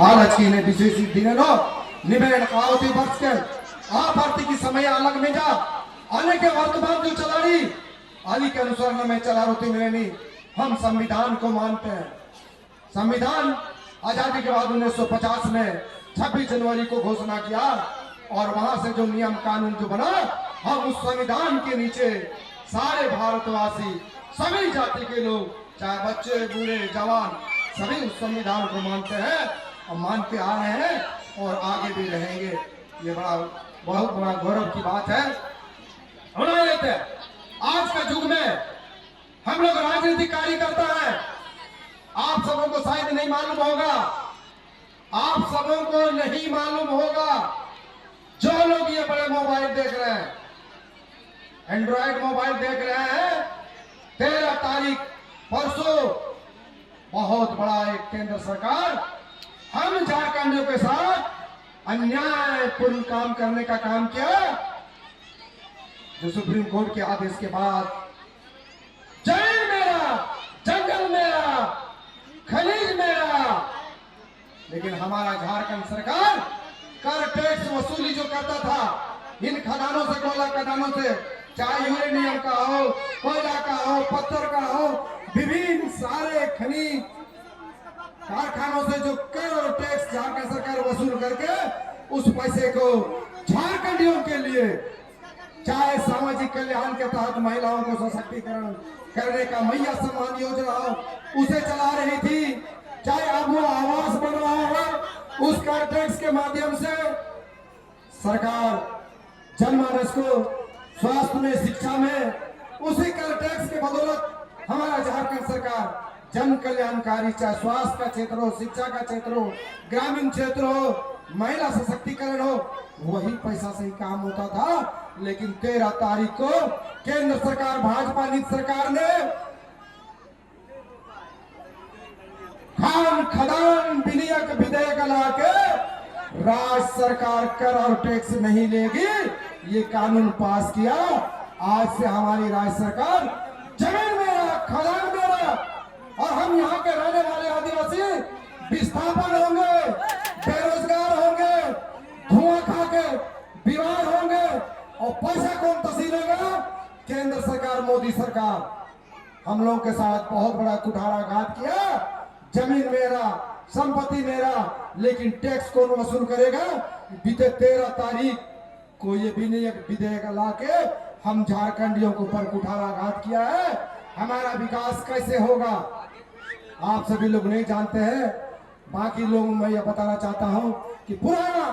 ಆಲಚೀನೆ ವಿಶೇಷ ದಿನನೋ निबेड़ आवती वर्ष के आभारती की समय अलग में जा आने के वर्तमान जो चलाड़ी आली के अनुसार न मैं चला रोती मिलेनी। हम संविधान को मानते हैं। संविधान आजादी के बाद 1950 में 26 जनवरी को घोषणा किया और वहां से जो नियम कानून जो बना, हम उस संविधान के नीचे सारे भारतवासी सभी जाति के लोग, चाहे बच्चे बूढ़े जवान, सभी उस संविधान को मानते हैं और मानते आ रहे हैं और आगे भी रहेंगे। ये बहुत बड़ा गौरव की बात है। लेते आज का युग में हम लोग राजनीतिक कार्य करता है। आप सबों को शायद नहीं मालूम होगा, आप सबों को नहीं मालूम होगा, जो लोग ये बड़े मोबाइल देख रहे हैं, एंड्रॉयड मोबाइल देख रहे हैं, 13 तारीख परसों बहुत बड़ा एक केंद्र सरकार हम झारखंडियों के साथ अन्यायपूर्ण काम करने का काम किया। जो सुप्रीम कोर्ट के आदेश के बाद जमीन मेरा, जंगल मेरा, खनिज मेरा, लेकिन हमारा झारखंड सरकार कर टैक्स वसूली जो करता था इन खदानों से, कोयला खदानों से, चाहे यूरेनियम का हो, कोयला का हो, पत्थर का हो, विभिन्न सारे खनिज कारखानों से जो कर और टैक्स झारखंड सरकार वसूल करके उस पैसे को झारखंडियों के लिए, चाहे सामाजिक कल्याण के तहत महिलाओं को सशक्तिकरण करने का मैया सम्मान योजना हो उसे चला रही थी, चाहे अब वो आवास बन रहा हो उस कर टैक्स के माध्यम से सरकार जनमानस को स्वास्थ्य में, शिक्षा में उसी कर टैक्स के बदौलत हमारा झारखंड सरकार जन कल्याणकारी, चाहे स्वास्थ्य का क्षेत्र हो, शिक्षा का क्षेत्र हो, ग्रामीण क्षेत्र हो, महिला सशक्तिकरण हो, वही पैसा से ही काम होता था। लेकिन 13 तारीख को केंद्र सरकार, भाजपा नीति सरकार ने खान खदान विनियोग विधेयक ला के राज्य सरकार कर और टैक्स नहीं लेगी ये कानून पास किया। आज से हमारी राज्य सरकार जमीन मेरा, खदान मेरा और हम यहाँ के रहने वाले आदिवासी विस्थापन होंगे, बेरोजगार होंगे, धुआं खा के बीमार होंगे और पैसा कौन तसीलेगा? केंद्र सरकार, मोदी सरकार। हम लोग के साथ बहुत बड़ा कुठाराघात किया। जमीन मेरा, संपत्ति मेरा, लेकिन टैक्स कौन वसूल करेगा? बीते 13 तारीख को ये विधेयक ला के हम झारखंडियों के ऊपर कुठाराघात किया है। हमारा विकास कैसे होगा आप सभी लोग नहीं जानते हैं। बाकी लोग मैं यह बताना चाहता हूं कि पुराना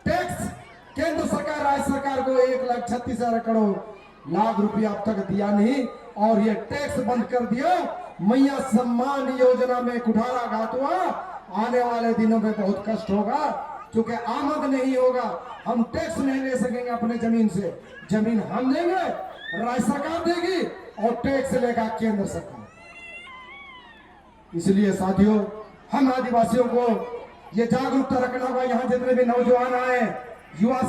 टैक्स केंद्र सरकार राज्य सरकार को 1,36,000 करोड़ लाख रुपया अब तक दिया नहीं और ये टैक्स बंद कर दिया। मैया सम्मान योजना में कुठाराघात हुआ। आने वाले दिनों में बहुत कष्ट होगा क्योंकि आमद नहीं होगा, हम टैक्स नहीं ले सकेंगे अपने जमीन से। जमीन हम देंगे, राज्य सरकार देगी और टैक्स लेगा केंद्र सरकार। इसलिए साथियों, हम आदिवासियों को ये जागरूकता रखना होगा। यहाँ जितने भी नौजवान आए, युवा